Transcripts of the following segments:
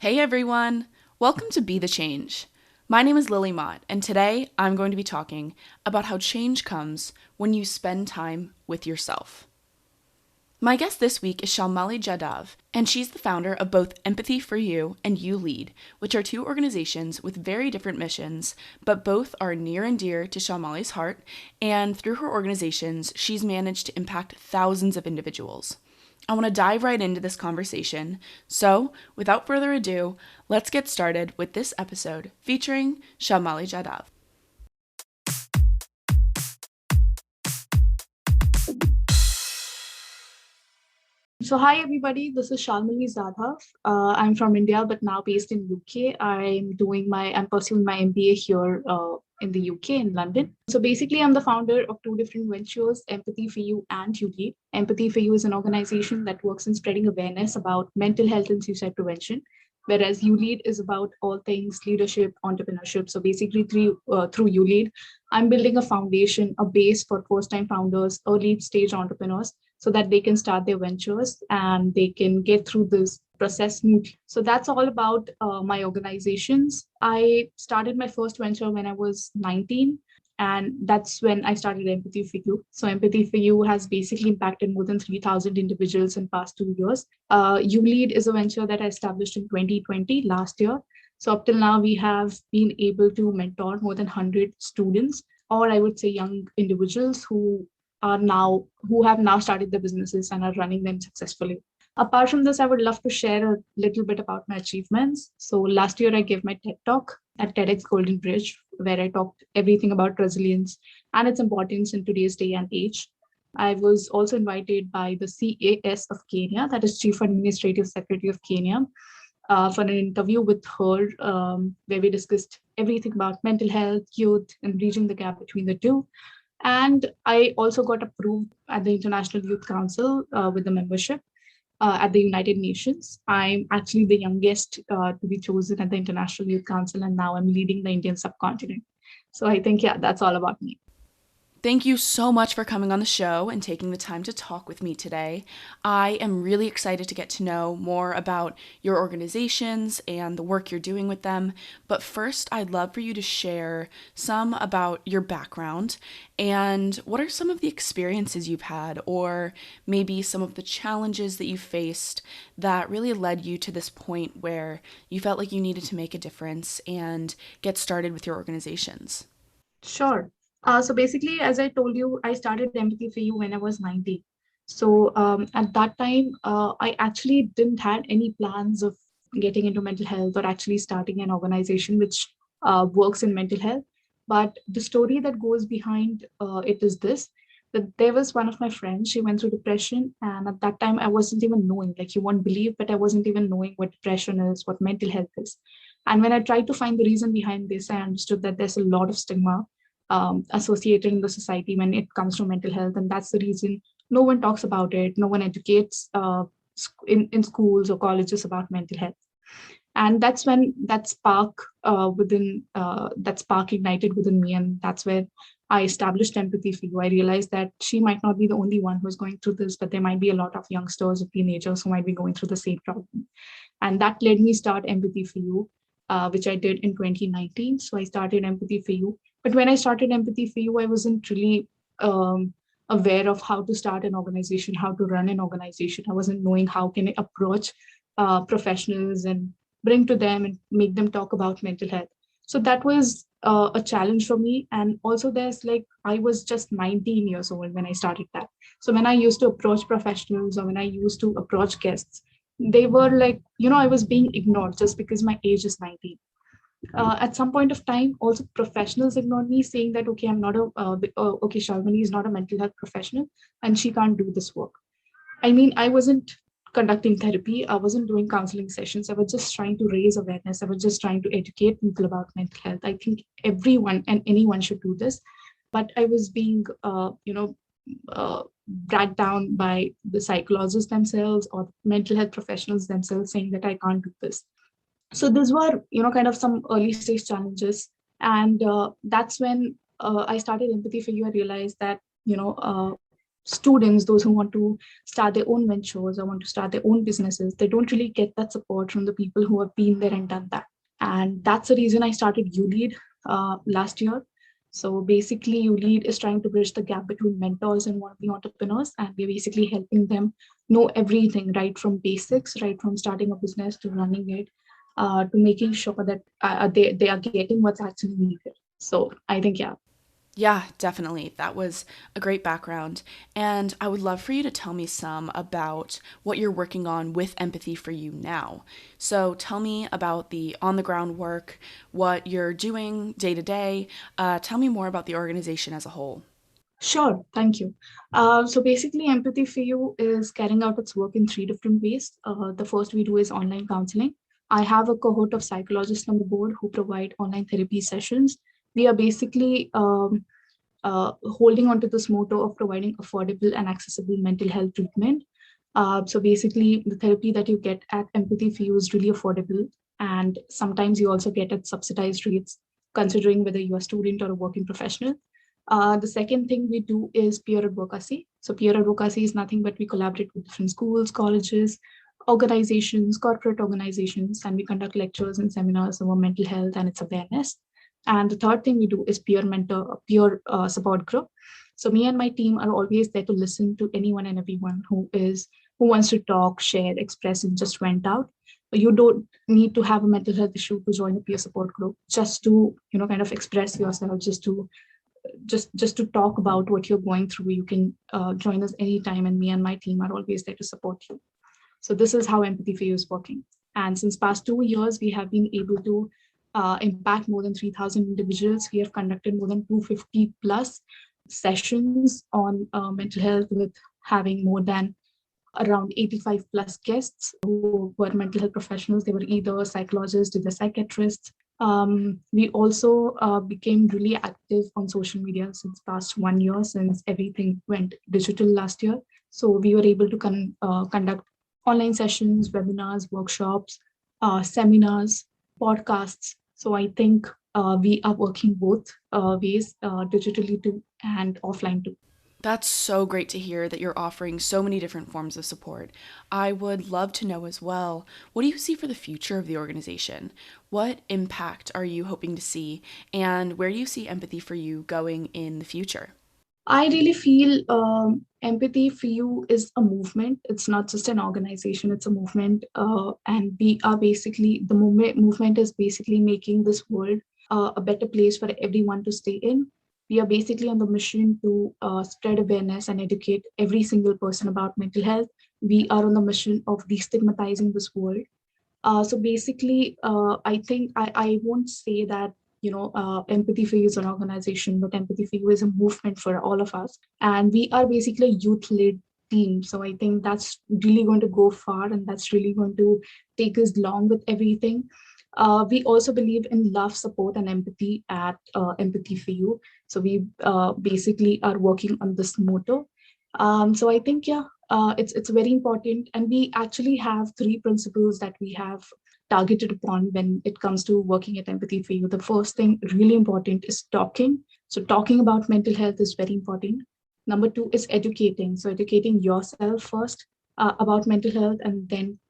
Hey everyone! Welcome to Be the Change. My name is Lily Mott, and today I'm going to be talking about how change comes when you spend time with yourself. My guest this week is Shalmali Jadhav, and she's the founder of both Empathy for You and You Lead, which are two organizations with very different missions, but both are near and dear to Shalmali's heart, and through her organizations, she's managed to impact thousands of individuals. I want to dive right into this conversation. So, without further ado, let's get started with this episode featuring Shalmali Jadhav. So hi everybody, this is Shalmali Jadhav. I'm from India, but now based in UK. I'm pursuing my MBA here in the UK in London. So basically, I'm the founder of two different ventures, Empathy for You and You Lead. Empathy for You is an organization that works in spreading awareness about mental health and suicide prevention, whereas You Lead is about all things leadership, entrepreneurship. So basically, through You Lead, I'm building a foundation, a base for first-time founders, early stage entrepreneurs so that they can start their ventures and they can get through this process smoothly. So that's all about my organizations. I started my first venture when I was 19. And that's when I started Empathy for You. So Empathy for You has basically impacted more than 3,000 individuals in past 2 years. You Lead is a venture that I established in 2020, last year. So up till now, we have been able to mentor more than 100 students, or I would say young individuals who have now started their businesses and are running them successfully. Apart from this, I would love to share a little bit about my achievements. So last year I gave my TED Talk at TEDx Golden Bridge, where I talked everything about resilience and its importance in today's day and age. I was also invited by the CAS of Kenya, that is Chief Administrative Secretary of Kenya, for an interview with her, where we discussed everything about mental health, youth, and bridging the gap between the two. And I also got approved at the International Youth Council with the membership at the United Nations. I'm actually the youngest to be chosen at the International Youth Council, and now I'm leading the Indian subcontinent. So I think, yeah, that's all about me. Thank you so much for coming on the show and taking the time to talk with me today. I am really excited to get to know more about your organizations and the work you're doing with them. But first, I'd love for you to share some about your background and what are some of the experiences you've had, or maybe some of the challenges that you faced that really led you to this point where you felt like you needed to make a difference and get started with your organizations. Sure. So basically, as I told you, I started Empathy for You when I was 19. So at that time, I actually didn't had any plans of getting into mental health or actually starting an organization which works in mental health. But the story that goes behind it is this, that there was one of my friends, she went through depression. And at that time, I wasn't even knowing, like you won't believe, but I wasn't even knowing what depression is, what mental health is. And when I tried to find the reason behind this, I understood that there's a lot of stigma associated in the society when it comes to mental health. And that's the reason no one talks about it. No one educates in schools or colleges about mental health. And that's when that spark ignited within me. And that's where I established Empathy for You. I realized that she might not be the only one who's going through this, but there might be a lot of youngsters or teenagers who might be going through the same problem. And that led me start Empathy for You, which I did in 2019. So I started Empathy for You. But when I started Empathy for You, I wasn't really aware of how to start an organization, how to run an organization. I wasn't knowing how can I approach professionals and bring to them and make them talk about mental health. So that was a challenge for me. And also there's like, I was just 19 years old when I started that. So when I used to approach professionals or when I used to approach guests, they were like, I was being ignored just because my age is 19. At some point of time, also professionals ignored me, saying that, okay, I'm not okay, Shalmani is not a mental health professional and she can't do this work. I mean, I wasn't conducting therapy, I wasn't doing counseling sessions. I was just trying to raise awareness. I was just trying to educate people about mental health. I think everyone and anyone should do this. But I was being, dragged down by the psychologists themselves or mental health professionals themselves, saying that I can't do this. So these were, kind of some early stage challenges. And that's when I started Empathy for You. I realized that, students, those who want to start their own ventures or want to start their own businesses, they don't really get that support from the people who have been there and done that. And that's the reason I started ULead last year. So basically, ULead is trying to bridge the gap between mentors and wannabe entrepreneurs, and we're basically helping them know everything, right from basics, right from starting a business to running it, to making sure that they are getting what's actually needed. So I think, yeah. Yeah, definitely. That was a great background. And I would love for you to tell me some about what you're working on with Empathy for You now. So tell me about the on the ground work, what you're doing day to day. Tell me more about the organization as a whole. Sure, thank you. So basically, Empathy for You is carrying out its work in three different ways. The first we do is online counseling. I have a cohort of psychologists on the board who provide online therapy sessions. We are basically holding on to this motto of providing affordable and accessible mental health treatment. So basically, the therapy that you get at Empathy for You is really affordable, and sometimes you also get at subsidized rates, considering whether you're a student or a working professional. The second thing we do is peer advocacy. So peer advocacy is nothing but we collaborate with different schools, colleges, organizations, corporate organizations, and we conduct lectures and seminars over mental health and its awareness. And the third thing we do is peer mentor, peer support group. So me and my team are always there to listen to anyone and everyone who wants to talk, share, express, and just vent out. You don't need to have a mental health issue to join a peer support group. Just to kind of express yourself, just to talk about what you're going through, you can join us anytime, and me and my team are always there to support you. So this is how Empathy for You is working. And since past 2 years, we have been able to impact more than 3,000 individuals. We have conducted more than 250 plus sessions on mental health, with having more than around 85 plus guests who were mental health professionals. They were either psychologists, either psychiatrists. We also became really active on social media since past 1 year, since everything went digital last year. So we were able to conduct online sessions, webinars, workshops, seminars, podcasts. So I think we are working both ways, digitally too and offline too. That's so great to hear that you're offering so many different forms of support. I would love to know as well, what do you see for the future of the organization? What impact are you hoping to see, and where do you see Empathy for You going in the future? I really feel Empathy for You is a movement. It's not just an organization, it's a movement. And we are basically, the movement is basically making this world a better place for everyone to stay in. We are basically on the mission to spread awareness and educate every single person about mental health. We are on the mission of destigmatizing this world. So basically, I think I won't say that Empathy for You is an organization, but Empathy for You is a movement for all of us, and we are basically a youth-led team. So I think that's really going to go far, and that's really going to take us along with everything. We also believe in love, support, and empathy at Empathy for You. So we basically are working on this motto. So I think, yeah, it's very important, and we actually have three principles that we have targeted upon when it comes to working at Empathy for You. The first thing, really important, is talking. So talking about mental health is very important. Number two is educating. So educating yourself first about mental health, and then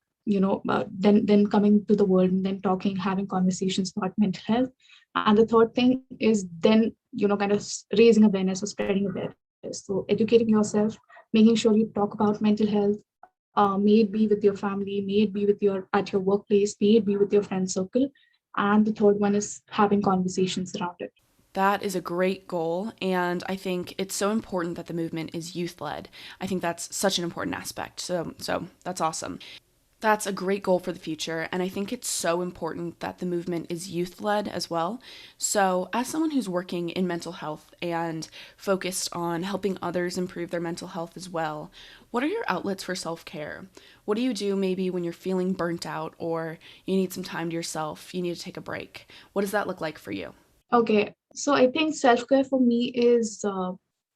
then coming to the world and then talking, having conversations about mental health. And the third thing is then kind of raising awareness or spreading awareness. So educating yourself, making sure you talk about mental health, may it be with your family, may it be with your at your workplace, may it be with your friend circle. And the third one is having conversations around it. That is a great goal, and I think it's so important that the movement is youth led. I think that's such an important aspect. So that's awesome. That's a great goal for the future, and I think it's so important that the movement is youth led as well. So, as someone who's working in mental health and focused on helping others improve their mental health as well, what are your outlets for self care? What do you do maybe when you're feeling burnt out or you need some time to yourself, you need to take a break? What does that look like for you? Okay, so I think self-care for me is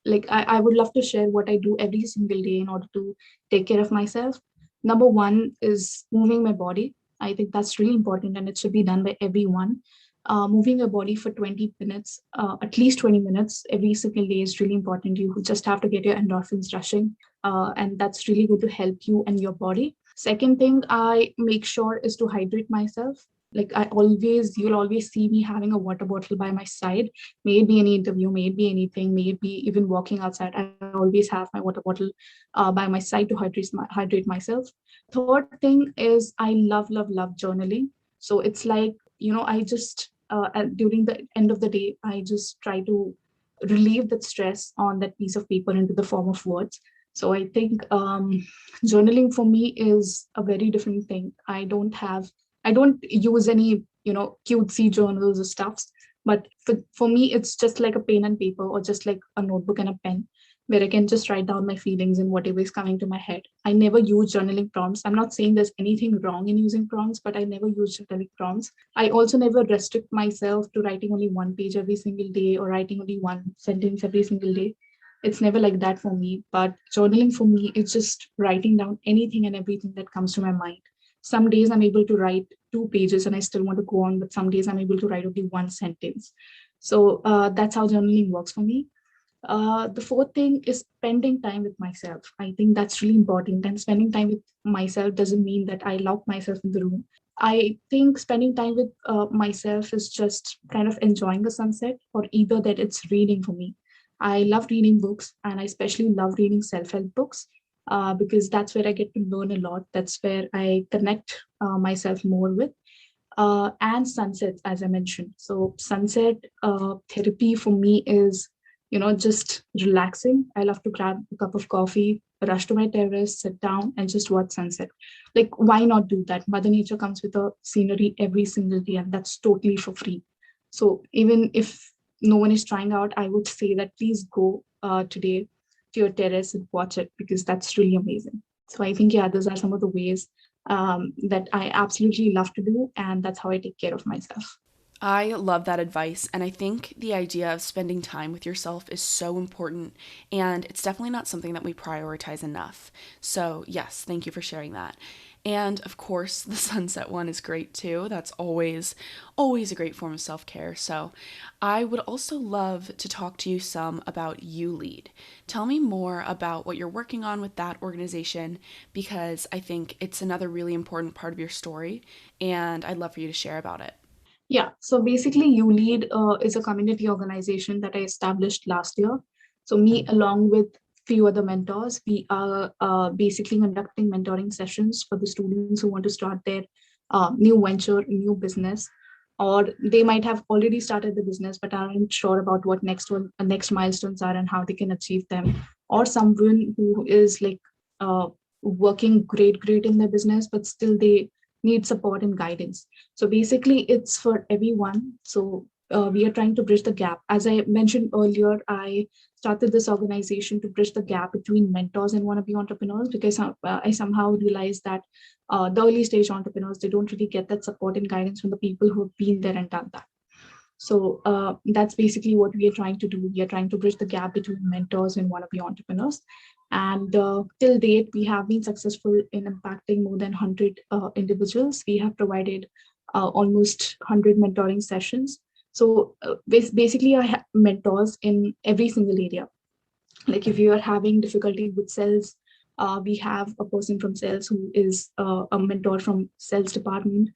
like I would love to share what I do every single day in order to take care of myself. Number one is moving my body. I think that's really important and it should be done by everyone. Moving your body for 20 minutes, at least 20 minutes every single day is really important. You just have to get your endorphins rushing, and that's really going to help you and your body. Second thing I make sure is to hydrate myself. Like you'll always see me having a water bottle by my side. Maybe any interview, maybe anything, maybe even walking outside. I always have my water bottle by my side to hydrate myself. Third thing is I love journaling. So it's like, I just during the end of the day, I just try to relieve that stress on that piece of paper into the form of words. So I think journaling for me is a very different thing. I don't use any, cutesy journals or stuffs, but for me, it's just like a pen and paper or just like a notebook and a pen where I can just write down my feelings and whatever is coming to my head. I never use journaling prompts. I'm not saying there's anything wrong in using prompts, but I never use journaling prompts. I also never restrict myself to writing only one page every single day or writing only one sentence every single day. It's never like that for me. But journaling for me is just writing down anything and everything that comes to my mind. Some days I'm able to write 2 pages and I still want to go on, but some days I'm able to write only one sentence. So that's how journaling works for me. The fourth thing is spending time with myself. I think that's really important. And spending time with myself doesn't mean that I lock myself in the room. I think spending time with myself is just kind of enjoying the sunset, or either that it's reading for me. I love reading books, and I especially love reading self help books because that's where I get to learn a lot. That's where I connect myself more with. And sunsets, as I mentioned. So, sunset therapy for me is, just relaxing. I love to grab a cup of coffee, rush to my terrace, sit down, and just watch sunset. Like, why not do that? Mother Nature comes with a scenery every single day, and that's totally for free. So, even if no one is trying out, I would say that please go today to your terrace and watch it because that's really amazing. So, I think, yeah, those are some of the ways that I absolutely love to do, and that's how I take care of myself. I love that advice, and I think the idea of spending time with yourself is so important, and it's definitely not something that we prioritize enough. So, yes, thank you for sharing that. And of course, the sunset one is great too. That's always a great form of self-care. So, I would also love to talk to you some about You Lead. Tell me more about what you're working on with that organization because I think it's another really important part of your story, and I'd love for you to share about it. Yeah, so basically, You Lead is a community organization that I established last year. So me, along with few other mentors, we are basically conducting mentoring sessions for the students who want to start their new venture, new business, or they might have already started the business but aren't sure about what next milestones are and how they can achieve them, or someone who is like uh, working great in their business but still they need support and guidance. So basically, it's for everyone. So we are trying to bridge the gap. As I mentioned earlier, I started this organization to bridge the gap between mentors and wannabe entrepreneurs because I somehow realized that the early stage entrepreneurs, they don't really get that support and guidance from the people who have been there and done that. So that's basically what we are trying to do. We are trying to bridge the gap between mentors and wannabe entrepreneurs. And till date, we have been successful in impacting more than 100 individuals. We have provided almost 100 mentoring sessions. So basically, I have mentors in every single area. Like if you are having difficulty with sales, we have a person from sales who is a mentor from sales department.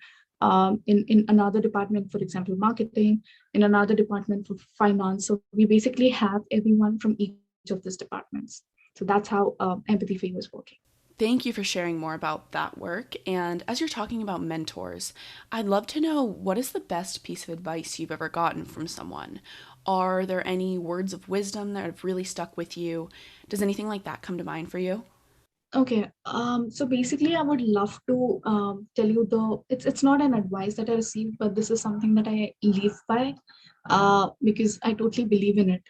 In another department, for example, marketing, in another department for finance. So we basically have everyone from each of these departments. So that's how empathy favor is working. Thank you for sharing more about that work. And as you're talking about mentors, I'd love to know what is the best piece of advice you've ever gotten from someone? Are there any words of wisdom that have really stuck with you? Does anything like that come to mind for you? Okay. So basically, I would love to tell you it's not an advice that I received, but this is something that I live by because I totally believe in it.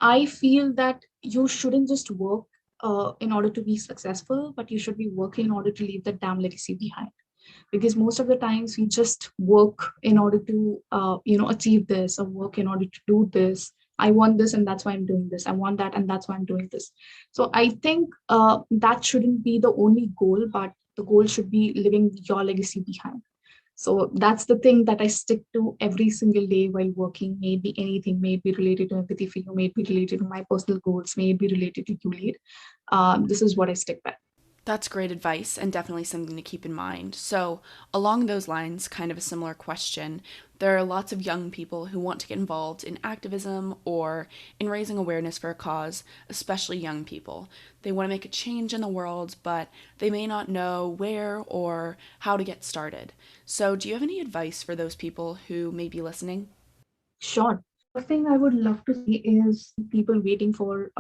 I feel that you shouldn't just work in order to be successful, but you should be working in order to leave that damn legacy behind. Because most of the times we just work in order to, achieve this, or work in order to do this. I want this, and that's why I'm doing this. I want that, and that's why I'm doing this. So I think that shouldn't be the only goal, but the goal should be living your legacy behind. So that's the thing that I stick to every single day while working. Maybe anything, may it be related to empathy for you, may it be related to my personal goals, may it be related to you lead. This is what I stick by. That's great advice and definitely something to keep in mind. So, along those lines, kind of a similar question. There are lots of young people who want to get involved in activism or in raising awareness for a cause, especially young people. They want to make a change in the world, but they may not know where or how to get started. So, do you have any advice for those people who may be listening? Sure. First thing I would love to see is people waiting for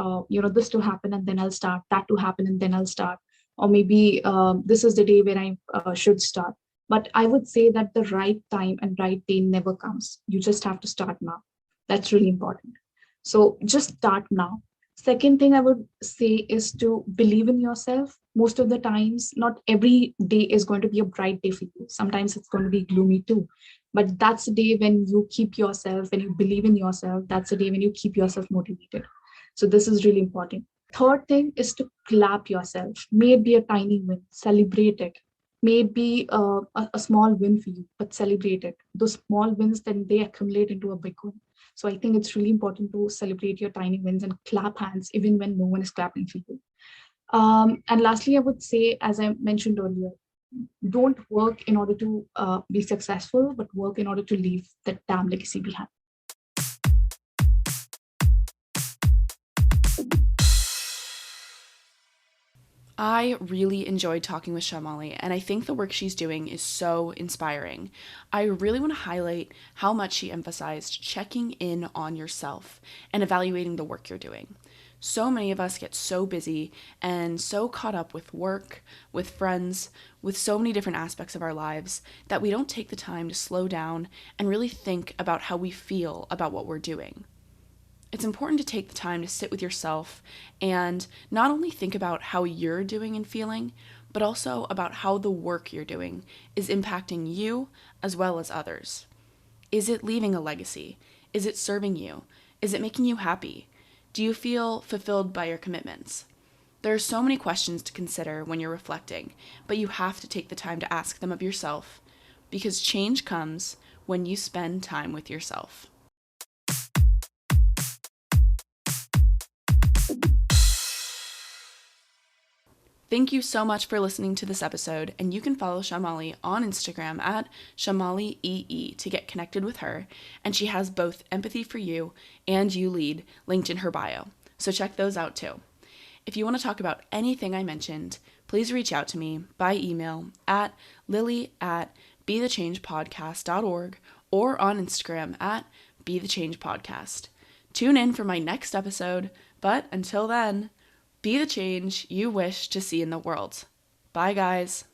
this to happen and then I'll start, that to happen and then I'll start, or maybe this is the day when I should start. But I would say that the right time and right day never comes. You just have to start now. That's really important. So just start now. Second thing I would say is to believe in yourself. Most of the times, not every day is going to be a bright day for you. Sometimes it's going to be gloomy too, but that's the day when you keep yourself, when you believe in yourself. That's the day when you keep yourself motivated. So this is really important. Third thing is to clap yourself. May it be a tiny win, celebrate it. May it be a small win for you, but celebrate it. Those small wins, then they accumulate into a big win. So I think it's really important to celebrate your tiny wins and clap hands even when no one is clapping for you. And lastly, I would say, as I mentioned earlier, don't work in order to be successful, but work in order to leave that damn legacy behind. I really enjoyed talking with Shamali, and I think the work she's doing is so inspiring. I really want to highlight how much she emphasized checking in on yourself and evaluating the work you're doing. So many of us get so busy and so caught up with work, with friends, with so many different aspects of our lives that we don't take the time to slow down and really think about how we feel about what we're doing. It's important to take the time to sit with yourself and not only think about how you're doing and feeling, but also about how the work you're doing is impacting you as well as others. Is it leaving a legacy? Is it serving you? Is it making you happy? Do you feel fulfilled by your commitments? There are so many questions to consider when you're reflecting, but you have to take the time to ask them of yourself because change comes when you spend time with yourself. Thank you so much for listening to this episode, and you can follow Shamali on Instagram at ShamaliEE to get connected with her, and she has both Empathy for You and You Lead linked in her bio, so check those out too. If you want to talk about anything I mentioned, please reach out to me by email at lily@bethechangepodcast.org or on Instagram at bethechangepodcast. Tune in for my next episode, but until then, be the change you wish to see in the world. Bye, guys.